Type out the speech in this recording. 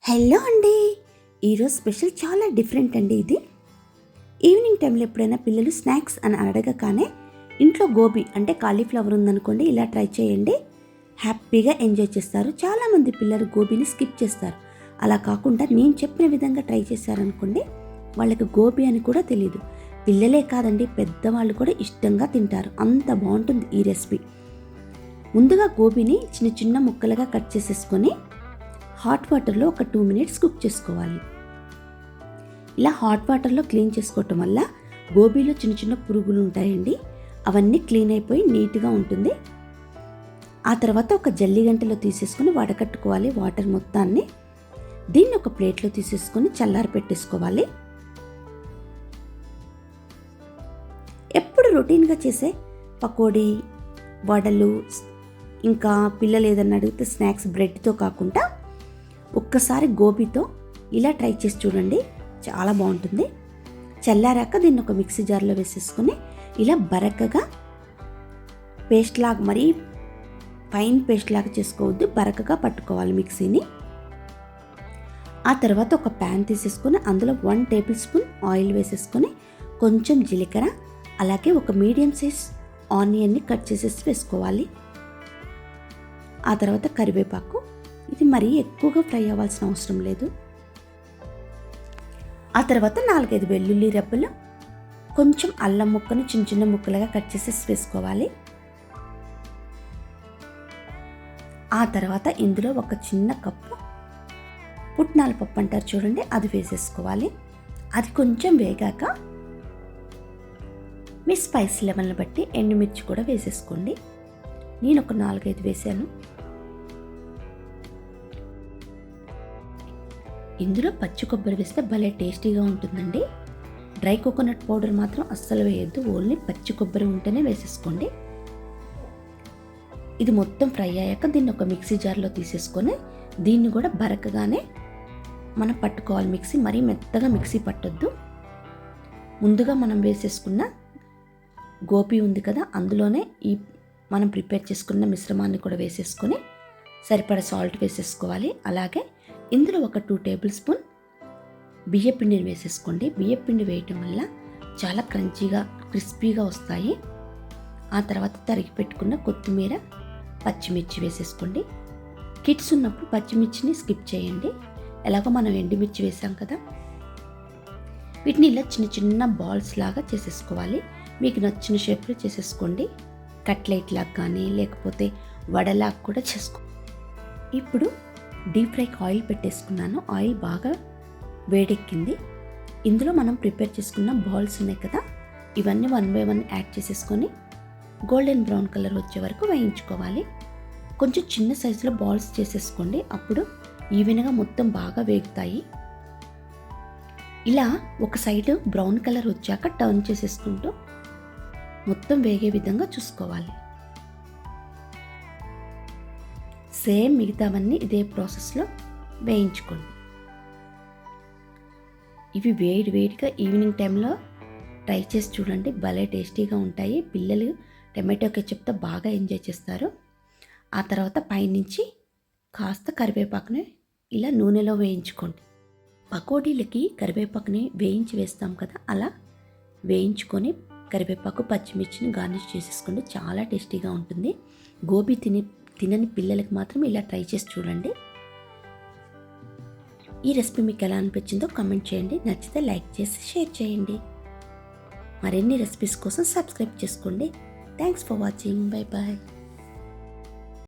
Hello అండి. ఈరోజు special చాలా డిఫరెంట్ అండి. ఇది ఈవినింగ్ టైంలో ఎప్పుడైనా పిల్లలు స్నాక్స్ అని అడగగానే ఇంట్లో గోబీ అంటే కాలీఫ్లవర్ ఉందనుకోండి, ఇలా ట్రై చేయండి. హ్యాపీగా ఎంజాయ్ చేస్తారు. చాలామంది పిల్లలు గోబీని స్కిప్ చేస్తారు. అలా కాకుండా నేను చెప్పిన విధంగా ట్రై చేశారనుకోండి, వాళ్ళకి గోబీ అని కూడా తెలియదు. పిల్లలే కాదండి, పెద్దవాళ్ళు కూడా ఇష్టంగా తింటారు. అంత బాగుంటుంది ఈ రెసిపీ. ముందుగా గోబీని చిన్న చిన్న ముక్కలుగా కట్ చేసేసుకొని హాట్ వాటర్లో ఒక 2 minutes కుక్ చేసుకోవాలి. ఇలా హాట్ వాటర్లో క్లీన్ చేసుకోవటం వల్ల గోబీలో చిన్న చిన్న పురుగులు ఉంటాయండి, అవన్నీ క్లీన్ అయిపోయి నీట్గా ఉంటుంది. ఆ తర్వాత ఒక జల్లి గంటలో తీసేసుకొని వడకట్టుకోవాలి వాటర్ మొత్తాన్ని. దీన్ని ఒక ప్లేట్లో తీసేసుకొని చల్లారి పెట్టేసుకోవాలి. ఎప్పుడు రొటీన్గా చేసే పకోడీ, వడలు, ఇంకా పిల్లలు ఏదన్నా అడిగితే స్నాక్స్ బ్రెడ్తో కాకుండా ఒక్కసారి గోబీతో ఇలా ట్రై చేసి చూడండి, చాలా బాగుంటుంది. చల్లారాక దీన్ని ఒక మిక్సీ జార్లో వేసేసుకొని ఇలా బరకగా పేస్ట్ లాగా, మరీ ఫైన్ పేస్ట్ లాగా చేసుకోవద్దు, బరకగా పట్టుకోవాలి మిక్సీని. ఆ తర్వాత ఒక ప్యాన్ తీసేసుకొని అందులో 1 tablespoon ఆయిల్ వేసేసుకొని కొంచెం జీలకర్ర, అలాగే ఒక మీడియం సైజ్ ఆనియన్ని కట్ చేసేసి వేసుకోవాలి. ఆ తర్వాత కరివేపాకు. ఇది మరీ ఎక్కువగా ఫ్రై అవ్వాల్సిన అవసరం లేదు. ఆ తర్వాత 4-5 వెల్లుల్లి రెబ్బలు, కొంచెం అల్లం ముక్కను చిన్న చిన్న ముక్కలుగా కట్ చేసేసి వేసుకోవాలి. ఆ తర్వాత ఇందులో ఒక చిన్న కప్పు పుట్నాల పప్పు అంటారు చూడండి, అది వేసేసుకోవాలి. అది కొంచెం వేగాక మీ స్పైస్ లెవెల్ని బట్టి ఎండుమిర్చి కూడా వేసేసుకోండి. నేను ఒక 4-5 వేసాను. ఇందులో పచ్చి కొబ్బరి వేస్తే భలే టేస్టీగా ఉంటుందండి. డ్రై కోకోనట్ పౌడర్ మాత్రం అస్సలు వేయద్దు, ఓన్లీ పచ్చి కొబ్బరి ఉంటేనే వేసేసుకోండి. ఇది మొత్తం ఫ్రై అయ్యాక దీన్ని ఒక మిక్సీ జార్లో తీసేసుకొని దీన్ని కూడా బరకగానే మనం పట్టుకోవాలి మిక్సీ, మరీ మెత్తగా మిక్సీ పట్టొద్దు. ముందుగా మనం వేసేసుకున్న గోబీ ఉంది కదా, అందులోనే ఈ మనం ప్రిపేర్ చేసుకున్న మిశ్రమాన్ని కూడా వేసేసుకొని సరిపడా సాల్ట్ వేసేసుకోవాలి. అలాగే ఇందులో ఒక 2 tablespoon బియ్యపిండిని వేసేసుకోండి. బియ్యపిండి వేయటం వల్ల చాలా క్రంచీగా, క్రిస్పీగా వస్తాయి. ఆ తర్వాత తరిగి పెట్టుకున్న కొత్తిమీర, పచ్చిమిర్చి వేసేసుకోండి. కిడ్స్ ఉన్నప్పుడు పచ్చిమిర్చిని స్కిప్ చేయండి, ఎలాగో మనం ఎండుమిర్చి వేసాం కదా. వీటిని ఇలా చిన్న చిన్న బాల్స్ లాగా చేసేసుకోవాలి. మీకు నచ్చిన షేప్లో చేసేసుకోండి. కట్లెట్ లాగా కానీ లేకపోతే వడలాగా కూడా చేసుకో. ఇప్పుడు డీప్ ఫ్రైకి ఆయిల్ పెట్టేసుకున్నాను. ఆయిల్ బాగా వేడెక్కింది. ఇందులో మనం ప్రిపేర్ చేసుకున్న బాల్స్ ఉన్నాయి కదా, ఇవన్నీ 1 by 1 యాడ్ చేసేసుకొని గోల్డెన్ బ్రౌన్ కలర్ వచ్చే వరకు వేయించుకోవాలి. కొంచెం చిన్న సైజులో బాల్స్ చేసేసుకోండి, అప్పుడు ఈవెన్గా మొత్తం బాగా వేగుతాయి. ఇలా ఒక సైడ్ బ్రౌన్ కలర్ వచ్చాక టర్న్ చేసేసుకుంటూ మొత్తం వేగే విధంగా చూసుకోవాలి. సేమ్ మిగతావన్నీ ఇదే ప్రాసెస్లో వేయించుకోండి. ఇవి వేడిగా ఈవినింగ్ టైంలో ట్రై చేసి చూడండి, భలే టేస్టీగా ఉంటాయి. పిల్లలు టమాటో కెచప్తో బాగా ఎంజాయ్ చేస్తారు. ఆ తర్వాత పైనుంచి కాస్త కరివేపాకుని ఇలా నూనెలో వేయించుకోండి. పకోడీలకి కరివేపాకుని వేయించి వేస్తాం కదా, అలా వేయించుకొని కరివేపాకు, పచ్చిమిర్చిని గార్నిష్ చేసేసుకోండి, చాలా టేస్టీగా ఉంటుంది. గోబీ తినని పిల్లలకి మాత్రం ఇలా ట్రై చేసి చూడండి. ఈ రెసిపీ మీకు ఎలా అనిపించిందో కామెంట్ చేయండి. నచ్చితే లైక్ చేసి షేర్ చేయండి. మరిన్ని రెసిపీస్ కోసం సబ్స్క్రైబ్ చేసుకోండి. Thanks for watching. Bye bye.